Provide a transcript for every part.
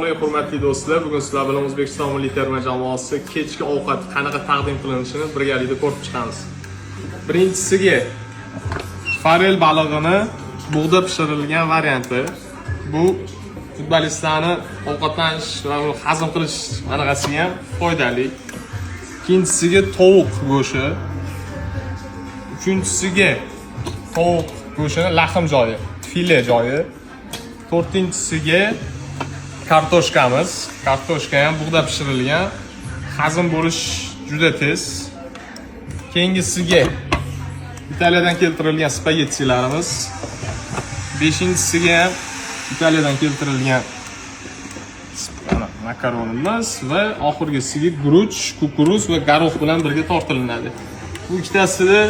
Hurmatli do'stlar, bugun sizlar bilan O'zbekiston milliy terma jamoasi kechki ovqat qanaqa taqdim qilinishini birgalikda ko'rib chiqamiz. Birinchisiga forel balig'ini bug'da pishirilgan varianti. Bu futbolistlarni ovqatlanish va hazm qilish anaqasiga ham foydali. Ikkinchisiga tovuq go'shti. Uchinchisiga tovuq go'shtini lahm joyi, file joyi. To'rtinchisiga kartoshkamiz. Kartoshka ham bug'da pishirilgan. Hazm bo'lish juda tez. Keyingisiga Italiyadan keltirilgan spagettilarimiz. Beshinchisiga ham Italiyadan keltirilgan makaronimiz va oxirgisiga guruch, kukuruz va garux bilan birga tortilinadi. Bu ikkitasida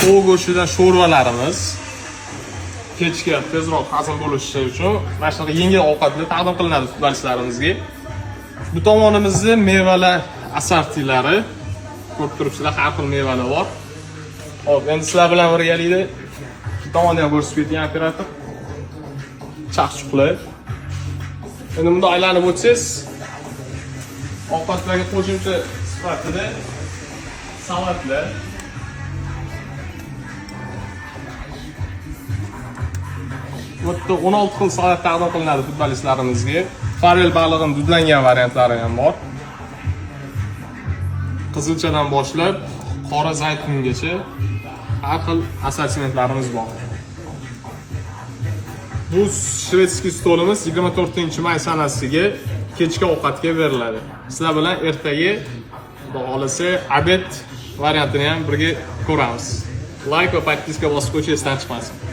tovuq go'shtidan sho'rvalarimiz. Kechga tezroq hazm bo'lishi uchun mana shunaqa yengil ovqatlar taqdim qilinadi futbolistlarimizga. Bu tomonimizda mevalar assortilari ko'rib turibsizlar, har xil mevalar bor. Hop, endi sizlar bilan birgalikda shu tomonda ham ko'rsatib ketgan operator. Chaqchuqlar. Endi bunda aylanib o'tsangiz, ovqatlarga qo'shimcha sifatida salatlar, bu yerda 16 xil salat taqdim qilinadi futbolistlarimizga. Forel balig'ining dudlangan variantlari ham bor. Qizilchadan boshlab qora zaytungacha har xil assortimentlarimiz bor. Bu shvedskiy stolimiz 24-may sanasiga kechki ovqatga beriladi. Sizlar bilan ertaga xudo xolasa obed variantini ham birga ko'ramiz. Like va podpiska bosib qo'yishingiz esdan chiqmasin.